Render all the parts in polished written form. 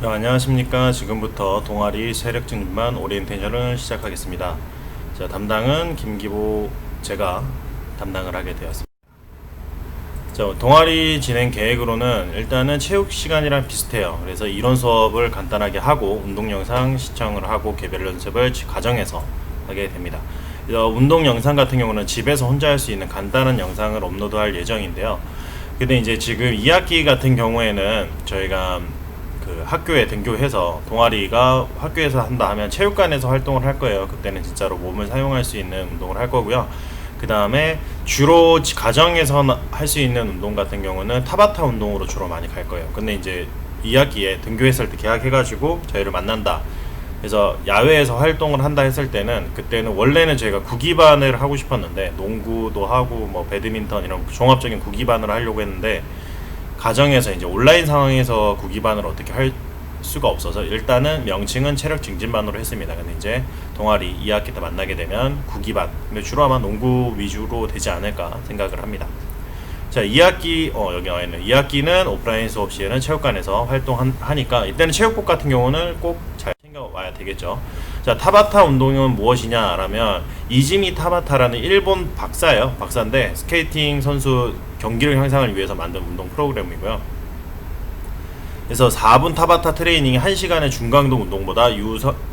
네, 안녕하십니까. 지금부터 동아리 세력 증진반 오리엔테이션을 시작하겠습니다. 자, 담당은 김기보 제가 담당을 하게 되었습니다. 자, 동아리 진행 계획으로는 일단은 체육 시간이랑 비슷해요. 그래서 이론 수업을 간단하게 하고 운동 영상 시청을 하고 개별 연습을 가정에서 하게 됩니다. 운동 영상 같은 경우는 집에서 혼자 할 수 있는 간단한 영상을 업로드할 예정인데요. 근데 이제 지금 2학기 같은 경우에는 저희가 그 학교에 등교해서 동아리가 학교에서 한다 하면 체육관에서 활동을 할 거예요. 그때는 진짜로 몸을 사용할 수 있는 운동을 할 거고요. 그 다음에 주로 가정에서 할 수 있는 운동 같은 경우는 타바타 운동으로 주로 많이 갈 거예요. 근데 이제 2학기에 등교했을 때 계약해가지고 저희를 만난다. 그래서 야외에서 활동을 한다 했을 때는 그때는 원래는 저희가 구기반을 하고 싶었는데 농구도 하고 뭐 배드민턴 이런 종합적인 구기반을 하려고 했는데 가정에서 이제 온라인 상황에서 구기반을 어떻게 할 수가 없어서 일단은 명칭은 체력 증진반으로 했습니다. 근데 이제 동아리 2학기 때 만나게 되면 구기반, 근데 주로 아마 농구 위주로 되지 않을까 생각을 합니다. 자, 2학기 여기 나와 있는 2학기는 오프라인 수업 시에는 체육관에서 활동하니까 이때는 체육복 같은 경우는 꼭 잘 챙겨와야 되겠죠. 자, 타바타 운동은 무엇이냐라면 이지미 타바타라는 일본 박사예요. 박사인데 스케이팅 선수 경기력 향상을 위해서 만든 운동 프로그램이고요. 그래서 4분 타바타 트레이닝이 1시간의 중강도 운동보다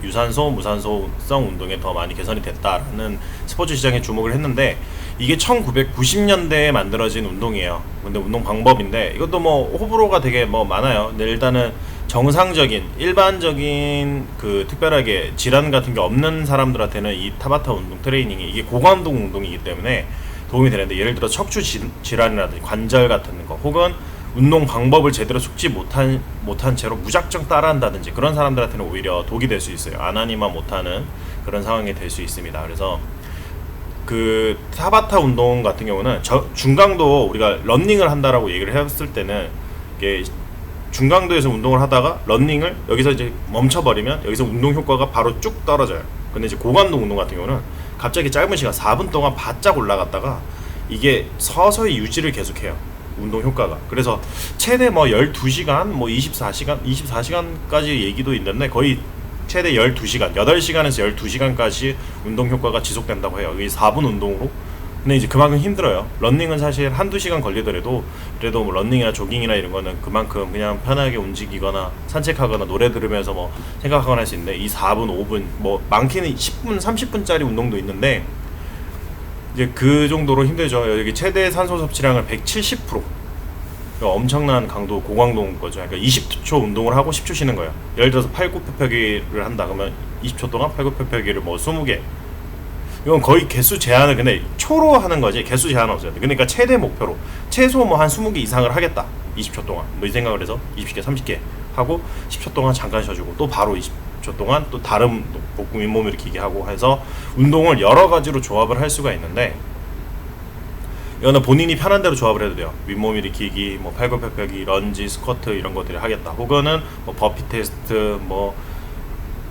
유산소, 무산소성 운동에 더 많이 개선이 됐다라는 스포츠 시장에 주목을 했는데 이게 1990년대에 만들어진 운동이에요. 근데 운동 방법인데 이것도 뭐 호불호가 되게 뭐 많아요. 근데 일단은 정상적인 일반적인 그 특별하게 질환 같은 게 없는 사람들한테는 이 타바타 운동 트레이닝이 이게 고강도 운동이기 때문에 도움이 되는데, 예를 들어 척추 질환이라든지 관절 같은 거 혹은 운동 방법을 제대로 숙지 못한 채로 무작정 따라한다든지 그런 사람들한테는 오히려 독이 될 수 있어요. 안 하니만 못하는 그런 상황이 될 수 있습니다. 그래서 그 타바타 운동 같은 경우는 중강도 우리가 런닝을 한다라고 얘기를 했을 때는 이게 중강도에서 운동을 하다가 런닝을 여기서 이제 멈춰버리면 여기서 운동 효과가 바로 쭉 떨어져요. 근데 이제 고강도 운동 같은 경우는 갑자기 짧은 시간 4분 동안 바짝 올라갔다가 이게 서서히 유지를 계속해요. 운동 효과가. 그래서 최대 뭐 12시간, 뭐 24시간까지 얘기도 있는데 거의 최대 12시간, 8시간에서 12시간까지 운동 효과가 지속된다고 해요. 이게 4분 운동으로. 근데 이제 그만큼 힘들어요. 런닝은 사실 한두 시간 걸리더라도 그래도 뭐 런닝이나 조깅이나 이런 거는 그만큼 그냥 편하게 움직이거나 산책하거나 노래 들으면서 뭐 생각하거나 할 수 있는데 이 4분, 5분, 뭐 많게는 10분, 30분짜리 운동도 있는데 이제 그 정도로 힘들죠. 여기 최대 산소 섭취량을 170%. 엄청난 강도, 고강도인 거죠. 그러니까 20초 운동을 하고 10초 쉬는 거예요. 예를 들어서 팔굽혀펴기를 한다 그러면 20초 동안 팔굽혀펴기를 뭐 20개. 이건 거의 개수 제한을 근데 초로 하는 거지 개수 제한 없어요. 그러니까 최대 목표로 최소 뭐 한 20개 이상을 하겠다. 20초 동안 뭐 이 생각을 해서 20개, 30개 하고 10초 동안 잠깐 쉬어주고 또 바로 20초 동안 또 다른 복부 윗몸 일으키기 하고 해서 운동을 여러 가지로 조합을 할 수가 있는데 이거는 본인이 편한 대로 조합을 해도 돼요. 윗몸 일으키기, 뭐 팔굽혀펴기, 런지, 스쿼트 이런 것들을 하겠다. 혹은 뭐 버피 테스트, 뭐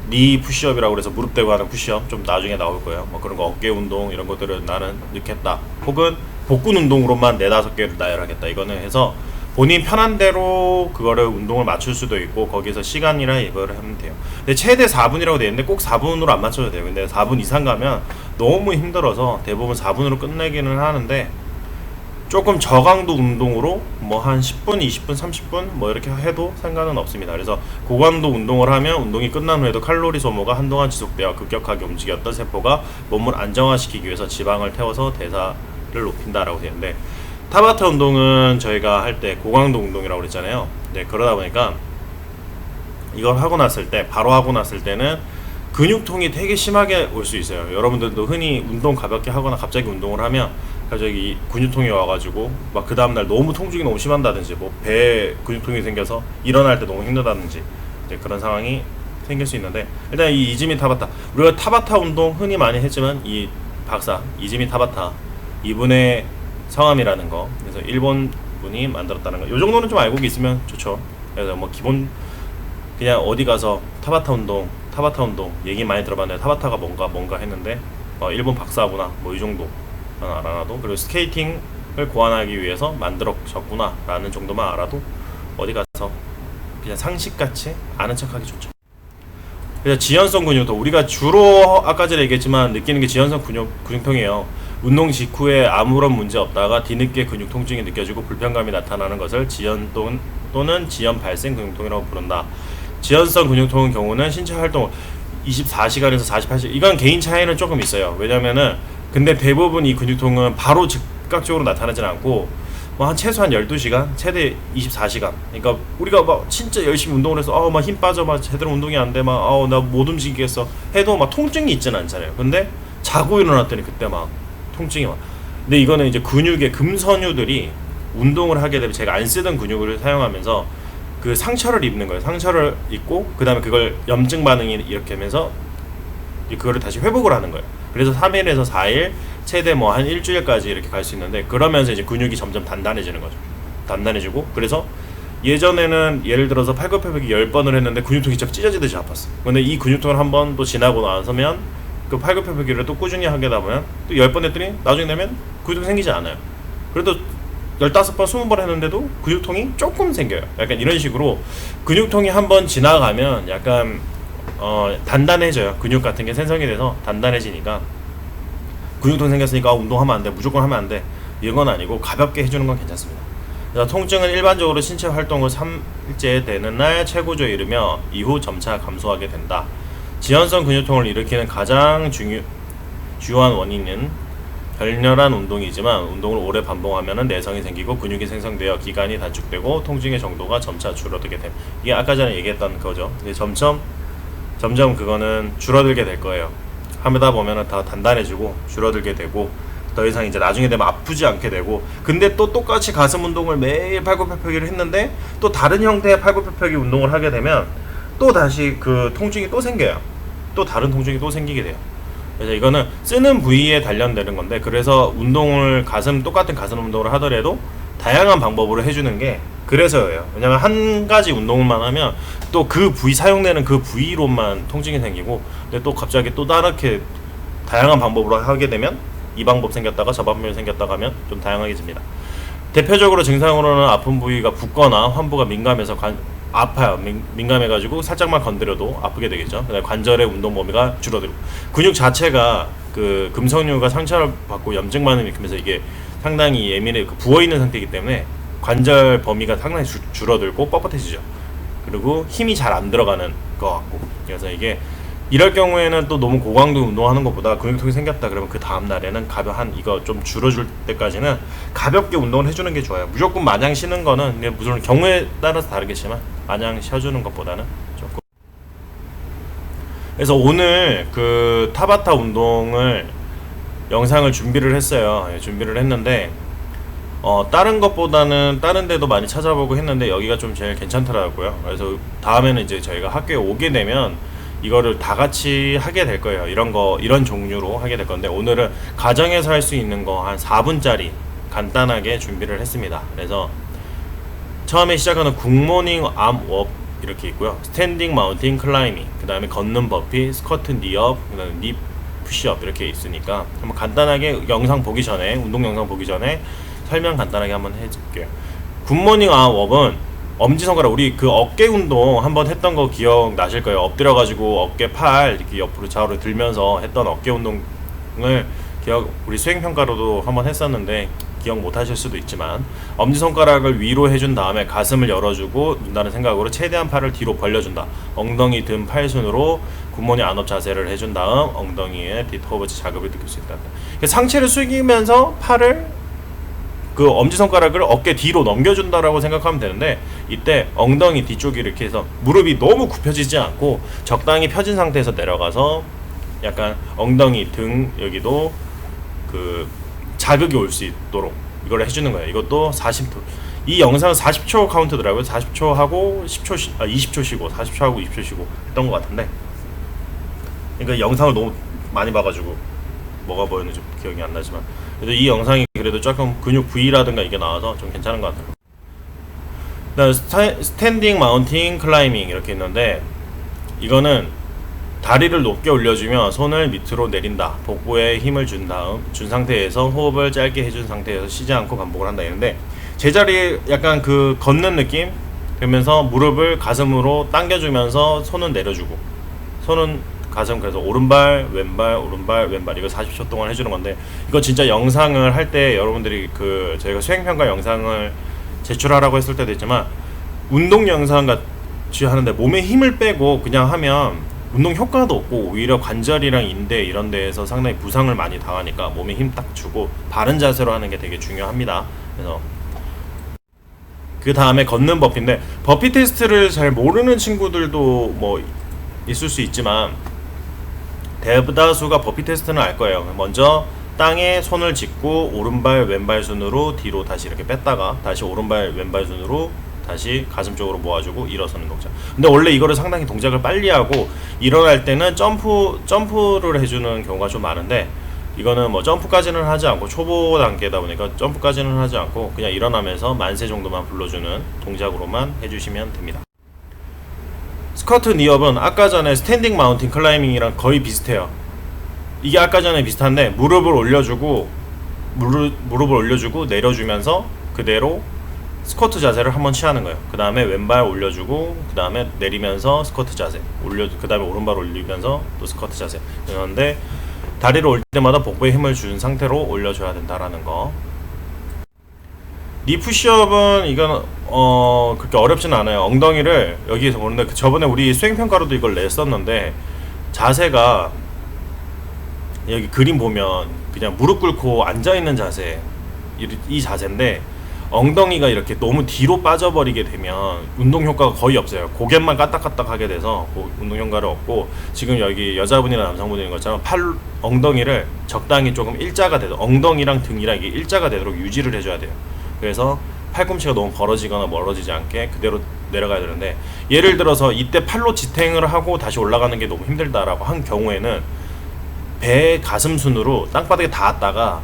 니 푸시업이라고 그래서 무릎 대고 하는 푸시업 좀 나중에 나올 거예요. 뭐 그런 거 어깨 운동 이런 것들을 나는 넣겠다. 혹은 복근 운동으로만 4-5개를 나열하겠다. 이거는 해서 본인 편한 대로 그거를 운동을 맞출 수도 있고 거기서 시간이랑 이거를 하면 돼요. 근데 최대 4분이라고 되어 있는데 꼭 4분으로 안 맞춰도 돼요. 근데 4분 이상 가면 너무 힘들어서 대부분 4분으로 끝내기는 하는데 조금 저강도 운동으로 뭐 한 10분, 20분, 30분 뭐 이렇게 해도 상관은 없습니다. 그래서 고강도 운동을 하면 운동이 끝난 후에도 칼로리 소모가 한동안 지속되어 급격하게 움직였던 세포가 몸을 안정화시키기 위해서 지방을 태워서 대사를 높인다라고 되는데, 타바타 운동은 저희가 할 때 고강도 운동이라고 그랬잖아요. 네, 그러다 보니까 이걸 하고 났을 때 바로 하고 났을 때는 근육통이 되게 심하게 올 수 있어요. 여러분들도 흔히 운동 가볍게 하거나 갑자기 운동을 하면 갑자기 근육통이 와가지고 막 그 다음날 너무 통증이 너무 심한다든지 뭐 배 근육통이 생겨서 일어날 때 너무 힘들다든지 이제 그런 상황이 생길 수 있는데, 일단 이 이지미 타바타, 우리가 타바타 운동 흔히 많이 했지만 이 박사 이지미 타바타 이분의 성함이라는 거, 그래서 일본 분이 만들었다는 거, 요 정도는 좀 알고 있으면 좋죠. 그래서 뭐 기본 그냥 어디 가서 타바타 운동 얘기 많이 들어봤는데 타바타가 뭔가 했는데 일본 박사구나 뭐 이 정도 알아놔도, 그리고 스케이팅을 고안하기 위해서 만들어졌구나 라는 정도만 알아도 어디 가서 그냥 상식같이 아는 척하기 좋죠. 그래서 지연성 근육통, 우리가 주로 아까 전에 얘기했지만 느끼는 게 지연성 근육통이에요. 운동 직후에 아무런 문제 없다가 뒤늦게 근육 통증이 느껴지고 불편감이 나타나는 것을 지연통 또는 지연 발생 근육통이라고 부른다. 지연성 근육통의 경우는 신체 활동 24시간에서 48시간, 이건 개인 차이는 조금 있어요. 왜냐면은 근데 대부분 이 근육통은 바로 즉각적으로 나타나진 않고 뭐 한 최소한 12시간, 최대 24시간. 그러니까 우리가 막 진짜 열심히 운동을 해서 막 힘 빠져, 막 제대로 운동이 안 돼, 막 나 못 움직이겠어 해도 막 통증이 있지는 않잖아요. 근데 자고 일어났더니 그때 막 통증이 막. 근데 이거는 이제 근육의 금선유들이 운동을 하게 되면 제가 안 쓰던 근육을 사용하면서 그 상처를 입는 거예요. 상처를 입고 그 다음에 그걸 염증 반응이 이렇게 하면서 그거를 다시 회복을 하는 거예요. 그래서 3일에서 4일, 최대 뭐 한 일주일까지 이렇게 갈 수 있는데, 그러면서 이제 근육이 점점 단단해지는 거죠. 단단해지고, 그래서 예전에는 예를 들어서 팔굽혀펴기 10번을 했는데 근육통이 진짜 찢어지듯이 아팠어. 근데 이 근육통을 한 번 또 지나고 나서면 그 팔굽혀펴기를 또 꾸준히 하게 되면 또 10번 했더니 나중에 되면 근육통이 생기지 않아요. 그래도 15번, 20번 했는데도 근육통이 조금 생겨요. 약간 이런 식으로 근육통이 한 번 지나가면 약간 단단해져요. 근육 같은 게 생성이 돼서 단단해지니까, 근육통 생겼으니까 운동하면 안 돼, 무조건 하면 안 돼, 이건 아니고 가볍게 해주는 건 괜찮습니다. 그래서 통증은 일반적으로 신체 활동 후 3일째 되는 날 최고조에 이르며 이후 점차 감소하게 된다. 지연성 근육통을 일으키는 가장 주요한 원인은 격렬한 운동이지만 운동을 오래 반복하면 내성이 생기고 근육이 생성되어 기간이 단축되고 통증의 정도가 점차 줄어들게 됨. 이게 아까 전에 얘기했던 거죠. 근데 점점 그거는 줄어들게 될 거예요. 하다 보면은 다 단단해지고 줄어들게 되고 더 이상 이제 나중에 되면 아프지 않게 되고. 근데 또 똑같이 가슴 운동을 매일 팔굽혀펴기를 했는데 또 다른 형태의 팔굽혀펴기 운동을 하게 되면 또 다시 그 통증이 또 생겨요. 또 다른 통증이 또 생기게 돼요. 그래서 이거는 쓰는 부위에 단련되는 건데, 그래서 운동을 똑같은 가슴 운동을 하더라도 다양한 방법으로 해주는 게 그래서예요. 왜냐면 한 가지 운동만 하면 또 그 부위, 사용되는 그 부위로만 통증이 생기고, 근데 또 갑자기 또 다르게 다양한 방법으로 하게 되면 이 방법 생겼다가 저 방법이 생겼다가 하면 좀 다양하게집니다. 대표적으로 증상으로는 아픈 부위가 붓거나 환부가 민감해서 아파요. 민감해가지고 살짝만 건드려도 아프게 되겠죠. 그다음에 관절의 운동 범위가 줄어들고, 근육 자체가 그 금속류가 상처를 받고 염증 반응을 일으키면서 이게 상당히 예민해, 부어 있는 상태이기 때문에 관절 범위가 상당히 줄어들고 뻣뻣해지죠. 그리고 힘이 잘 안 들어가는 것 같고. 그래서 이게 이럴 경우에는 또 너무 고강도 운동하는 것보다 근육통이 생겼다 그러면 그 다음 날에는 이거 좀 줄어줄 때까지는 가볍게 운동을 해주는 게 좋아요. 무조건 마냥 쉬는 거는 물론 경우에 따라서 다르겠지만 마냥 쉬어주는 것보다는 조금. 그래서 오늘 그 타바타 운동을 영상을 준비를 했어요. 준비를 했는데 다른 것보다는 다른 데도 많이 찾아보고 했는데 여기가 좀 제일 괜찮더라고요. 그래서 다음에는 이제 저희가 학교에 오게 되면 이거를 다 같이 하게 될 거예요. 이런 종류로 하게 될 건데, 오늘은 가정에서 할 수 있는 거 한 4분짜리 간단하게 준비를 했습니다. 그래서 처음에 시작하는 굿모닝 암업 이렇게 있고요. 스탠딩 마운틴 클라이밍, 그 다음에 걷는 버피, 스쿼트 니업, 그 다음에 니 푸시업 이렇게 있으니까 한번 간단하게 운동 영상 보기 전에 설명 간단하게 한번 해줄게요. 굿모닝 암업은 엄지손가락, 우리 그 어깨 운동 한번 했던 거 기억나실 거예요. 엎드려가지고 어깨 팔 이렇게 옆으로 좌우로 들면서 했던 어깨 운동을 우리 수행평가로도 한번 했었는데 기억 못 하실 수도 있지만, 엄지손가락을 위로 해준 다음에 가슴을 열어주고 눈다는 생각으로 최대한 팔을 뒤로 벌려준다. 엉덩이 등 팔순으로 굿모닝 암업 자세를 해준 다음 엉덩이에 뒷허벅지 자극을 느낄 수 있다. 상체를 숙이면서 팔을 그 엄지손가락을 어깨 뒤로 넘겨준다라고 생각하면 되는데, 이때 엉덩이 뒤쪽이 이렇게 해서 무릎이 너무 굽혀지지 않고 적당히 펴진 상태에서 내려가서 약간 엉덩이 등 여기도 그 자극이 올 수 있도록 이걸 해주는 거예요. 이것도 40초. 이 영상은 40초 카운트더라고요. 40초 하고 20초 쉬고 40초 하고 20초 쉬고 했던 것 같은데, 그러니까 영상을 너무 많이 봐가지고 뭐가 보였는지 기억이 안 나지만, 그래도 이 영상이 그래도 조금 근육 부위라든가 이게 나와서 좀 괜찮은 것 같아요. 그다음 스탠딩 마운틴 클라이밍 이렇게 있는데, 이거는 다리를 높게 올려주며 손을 밑으로 내린다. 복부에 힘을 준 상태에서 호흡을 짧게 해준 상태에서 쉬지 않고 반복을 한다. 이런데 제자리에 약간 그 걷는 느낌, 그러면서 무릎을 가슴으로 당겨주면서 손은 내려주고, 손은 가슴, 그래서 오른발 왼발 오른발 왼발, 이거 40초 동안 해주는 건데, 이거 진짜 영상을 할 때 여러분들이 저희가 수행평가 영상을 제출하라고 했을 때도 있지만, 운동 영상 같이 하는데 몸에 힘을 빼고 그냥 하면 운동 효과도 없고 오히려 관절이랑 인대 이런 데에서 상당히 부상을 많이 당하니까 몸에 힘 딱 주고 바른 자세로 하는 게 되게 중요합니다. 그래서 그 다음에 걷는 버피인데, 버피 테스트를 잘 모르는 친구들도 뭐 있을 수 있지만 대다수가 버피 테스트는 알 거예요. 먼저 땅에 손을 짚고 오른발 왼발 순으로 뒤로 다시 이렇게 뺐다가 다시 오른발 왼발 순으로 다시 가슴 쪽으로 모아주고 일어서는 동작. 근데 원래 이거를 상당히 동작을 빨리 하고 일어날 때는 점프를 해주는 경우가 좀 많은데, 이거는 뭐 점프까지는 하지 않고 초보 단계다 보니까 점프까지는 하지 않고 그냥 일어나면서 만세 정도만 불러주는 동작으로만 해주시면 됩니다. 스쿼트 니업은 아까 전에 스탠딩 마운틴 클라이밍이랑 거의 비슷해요. 이게 아까 전에 비슷한데 무릎을 올려주고 내려주면서 그대로 스쿼트 자세를 한번 취하는 거예요. 그 다음에 왼발 올려주고 그 다음에 내리면서 스쿼트 자세 그 다음에 오른발 올리면서 또 스쿼트 자세. 그런데 다리를 올 때마다 복부에 힘을 준 상태로 올려줘야 된다라는 거. 니 푸시업은 이건 그렇게 어렵지는 않아요. 엉덩이를 여기에서 보는데, 저번에 우리 수행평가로도 이걸 냈었는데, 자세가 여기 그림 보면 그냥 무릎 꿇고 앉아있는 자세, 이 자세인데 엉덩이가 이렇게 너무 뒤로 빠져버리게 되면 운동 효과가 거의 없어요. 고갯만 까딱까딱 하게 돼서 운동 효과를 얻고, 지금 여기 여자분이나 남성분인 것처럼 엉덩이를 적당히 조금 일자가 되도록, 엉덩이랑 등이랑 이게 일자가 되도록 유지를 해줘야 돼요. 그래서 팔꿈치가 너무 벌어지거나 멀어지지 않게 그대로 내려가야 되는데, 예를 들어서 이때 팔로 지탱을 하고 다시 올라가는 게 너무 힘들다라고 한 경우에는 배 가슴 순으로 땅바닥에 닿았다가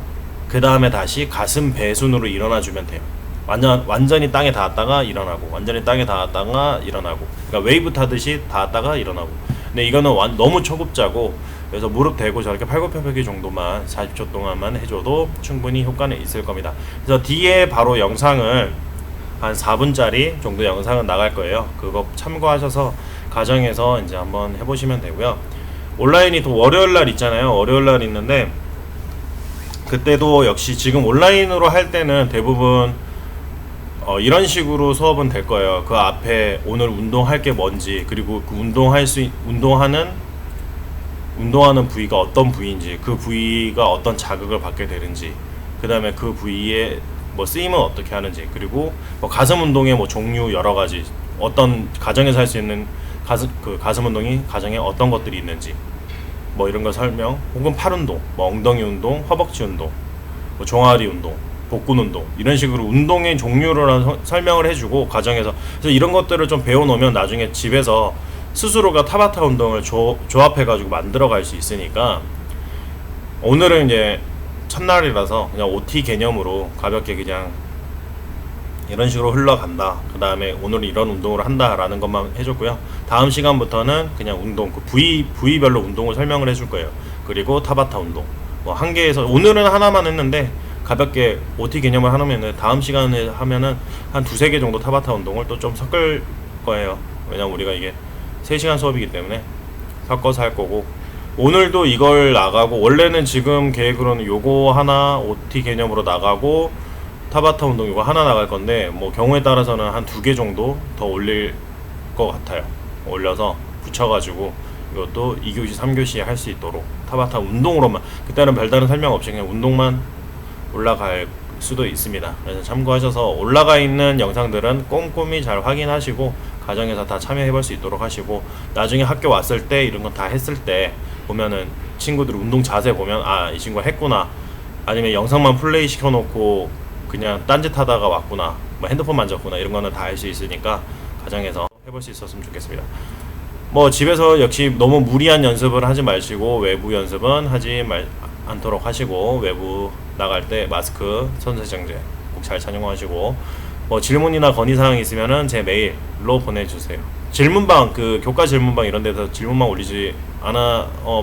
그 다음에 다시 가슴 배 순으로 일어나 주면 돼요. 완전히 땅에 닿았다가 일어나고, 완전히 땅에 닿았다가 일어나고, 그러니까 웨이브 타듯이 닿았다가 일어나고. 근데 이거는 너무 초급자고, 그래서 무릎 대고 저렇게 팔굽혀펴기 정도만 40초 동안만 해줘도 충분히 효과는 있을 겁니다. 그래서 뒤에 바로 영상을 한 4분짜리 정도 영상은 나갈 거예요. 그거 참고하셔서 가정에서 이제 한번 해보시면 되고요. 온라인이 또 월요일날 있잖아요. 월요일날 있는데, 그때도 역시 지금 온라인으로 할 때는 대부분 이런 식으로 수업은 될 거예요. 그 앞에 오늘 운동할 게 뭔지, 그리고 그 운동하는 부위가 어떤 부위인지, 그 부위가 어떤 자극을 받게 되는지, 그 다음에 그 부위에 뭐 쓰임은 어떻게 하는지, 그리고 뭐 가슴 운동의 뭐 종류 여러 가지, 어떤 가정에서 할 수 있는 가슴 운동이 가정에 어떤 것들이 있는지, 뭐 이런 거 설명, 혹은 팔 운동, 뭐 엉덩이 운동, 허벅지 운동, 뭐 종아리 운동, 복근 운동, 이런 식으로 운동의 종류를 설명을 해주고 가정에서. 그래서 이런 것들을 좀 배워놓으면 나중에 집에서 스스로가 타바타 운동을 조합해가지고 만들어갈 수 있으니까, 오늘은 이제 첫날이라서 그냥 OT 개념으로 가볍게 그냥 이런 식으로 흘러간다, 그 다음에 오늘 이런 운동을 한다 라는 것만 해줬고요. 다음 시간부터는 그냥 운동, 그 부위별로 운동을 설명을 해줄 거예요. 그리고 타바타 운동 뭐 한 개에서, 오늘은 하나만 했는데 가볍게 OT 개념을 하면은 다음 시간에 하면은 한 두세 개 정도 타바타 운동을 또 좀 섞을 거예요. 왜냐면 우리가 이게 3시간 수업이기 때문에 섞어서 할 거고, 오늘도 이걸 나가고, 원래는 지금 계획으로는 요거 하나 OT 개념으로 나가고 타바타 운동 이거 하나 나갈 건데, 뭐 경우에 따라서는 한 2개 정도 더 올릴 것 같아요. 올려서 붙여가지고 이것도 2교시 3교시에 할 수 있도록 타바타 운동으로만, 그때는 별다른 설명 없이 그냥 운동만 올라갈 수도 있습니다. 그래서 참고하셔서 올라가 있는 영상들은 꼼꼼히 잘 확인하시고 가정에서 다 참여해 볼 수 있도록 하시고, 나중에 학교 왔을 때 이런 건 다 했을 때 보면은 친구들 운동 자세 보면, 아, 이 친구가 했구나, 아니면 영상만 플레이 시켜놓고 그냥 딴짓 하다가 왔구나, 뭐 핸드폰 만졌구나, 이런 거는 다 알 수 있으니까 가정에서 해볼 수 있었으면 좋겠습니다. 뭐 집에서 역시 너무 무리한 연습을 하지 마시고 외부 연습은 하지 않도록 하시고, 외부 나갈 때 마스크, 손세정제 꼭 잘 착용하시고, 뭐 질문이나 건의사항 있으면은 제 메일로 보내주세요. 질문방, 그 교과 질문방 이런 데서 질문만 올리지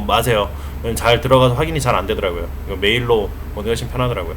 마세요. 잘 들어가서 확인이 잘 안 되더라고요. 메일로 보내시면 편하더라고요.